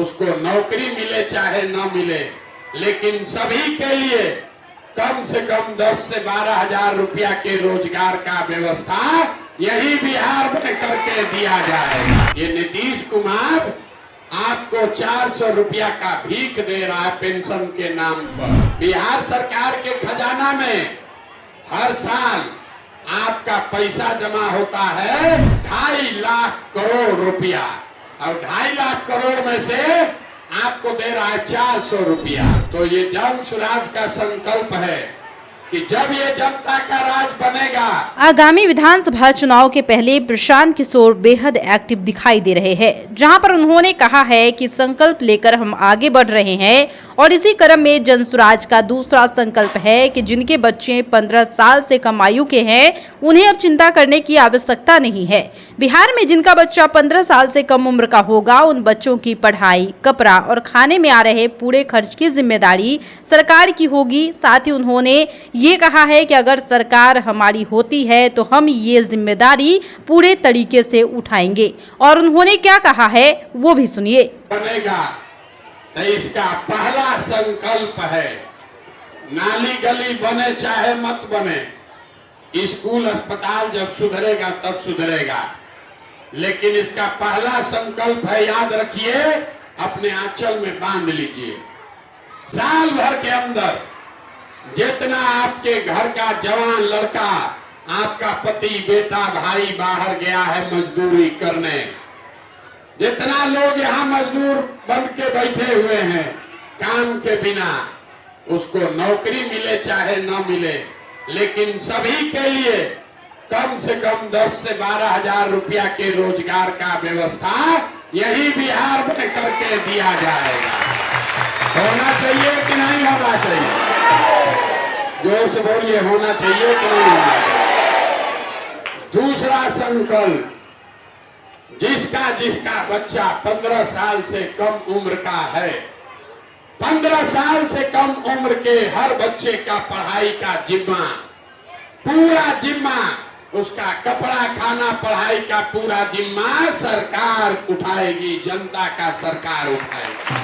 उसको नौकरी मिले चाहे न मिले, लेकिन सभी के लिए कम से कम 10 से 12 हजार रुपया के रोजगार का व्यवस्था यही बिहार में करके दिया जाएगा। ये नीतीश कुमार आपको 400 रुपया का भीख दे रहा है पेंशन के नाम पर। बिहार सरकार के खजाना में हर साल आपका पैसा जमा होता है 2.5 लाख करोड़ रुपया, और 2.5 लाख करोड़ में से आपको दे रहा है 400 रुपया। तो ये जन स्वराज का संकल्प है कि जब ये जनता का राज बनेगा। आगामी विधानसभा चुनाव के पहले प्रशांत किशोर बेहद एक्टिव दिखाई दे रहे हैं, जहां पर उन्होंने कहा है कि संकल्प लेकर हम आगे बढ़ रहे हैं और इसी क्रम में जन स्वराज का दूसरा संकल्प है कि जिनके बच्चे 15 साल से कम आयु के हैं उन्हें अब चिंता करने की आवश्यकता नहीं है। बिहार में जिनका बच्चा 15 साल से कम उम्र का होगा उन बच्चों की पढ़ाई, कपड़ा और खाने में आ रहे पूरे खर्च की जिम्मेदारी सरकार की होगी। साथ ही उन्होंने ये कहा है कि अगर सरकार हमारी होती है तो हम ये जिम्मेदारी पूरे तरीके से उठाएंगे। और उन्होंने क्या कहा है वो भी सुनिए। बनेगा तो इसका पहला संकल्प है, नाली गली बने चाहे मत बने, स्कूल अस्पताल जब सुधरेगा तब सुधरेगा, लेकिन इसका पहला संकल्प है, याद रखिए, अपने आंचल में बांध लीजिए। साल भर के अंदर जितना आपके घर का जवान लड़का, आपका पति, बेटा, भाई बाहर गया है मजदूरी करने, जितना लोग यहाँ मजदूर बन के बैठे हुए हैं काम के बिना, उसको नौकरी मिले चाहे न मिले, लेकिन सभी के लिए कम से कम 10 से 12 हजार रुपया के रोजगार का व्यवस्था यही बिहार में करके दिया जाएगा। होना चाहिए कि नहीं होना चाहिए? जोर से बोलिए, होना चाहिए कि नहीं होना चाहिए? दूसरा संकल्प, जिसका बच्चा 15 साल से कम उम्र का है, 15 साल से कम उम्र के हर बच्चे का पढ़ाई का जिम्मा, पूरा जिम्मा, उसका कपड़ा, खाना, पढ़ाई का पूरा जिम्मा सरकार उठाएगी, जनता का सरकार उठाएगी।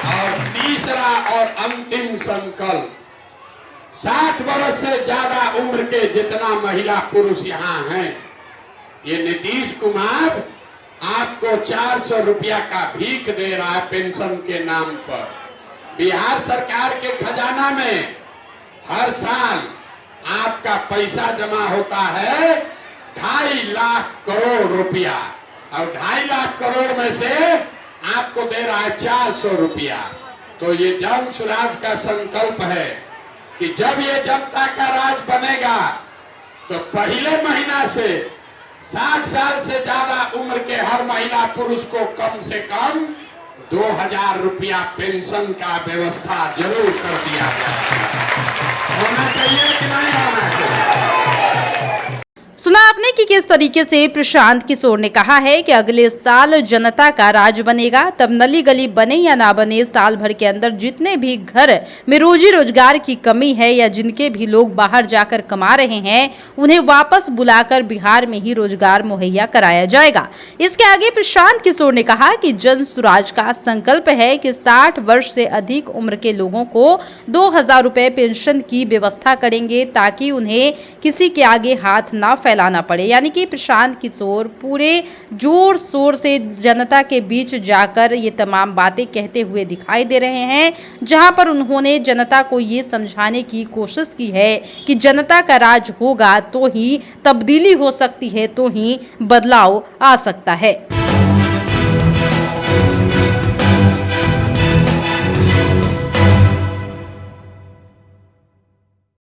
और तीसरा और अंतिम संकल्प, 60 वर्ष से ज्यादा उम्र के जितना महिला पुरुष यहाँ हैं, ये नीतीश कुमार आपको 400 रुपया का भीख दे रहा है पेंशन के नाम पर। बिहार सरकार के खजाना में हर साल आपका पैसा जमा होता है 2.5 लाख करोड़ रुपया, और 2.5 लाख करोड़ में से आपको दे रहा है 400 रुपया। तो ये जन स्वराज का संकल्प है कि जब ये जनता का राज बनेगा तो पहले महीना से 60 साल से ज्यादा उम्र के हर महिला पुरुष को कम से कम 2000 रुपया पेंशन का व्यवस्था जरूर कर दिया जाए। होना चाहिए कि नहीं होना चाहिए? सुना आपने कि किस तरीके से प्रशांत किशोर ने कहा है कि अगले साल जनता का राज बनेगा, तब नली गली बने या ना बने, साल भर के अंदर जितने भी घर में रोजी रोजगार की कमी है या जिनके भी लोग बाहर जाकर कमा रहे हैं उन्हें वापस बुलाकर बिहार में ही रोजगार मुहैया कराया जाएगा। इसके आगे प्रशांत किशोर ने कहा कि जन स्वराज का संकल्प है कि 60 वर्ष से अधिक उम्र के लोगों को 2000 रुपए पेंशन की व्यवस्था करेंगे ताकि उन्हें किसी के आगे हाथ ना फैलाना पड़े। यानी कि प्रशांत किशोर पूरे जोर शोर से जनता के बीच जाकर ये तमाम बातें कहते हुए दिखाई दे रहे हैं, जहां पर उन्होंने जनता को ये समझाने की कोशिश की है कि जनता का राज होगा तो ही तब्दीली हो सकती है, तो ही बदलाव आ सकता है।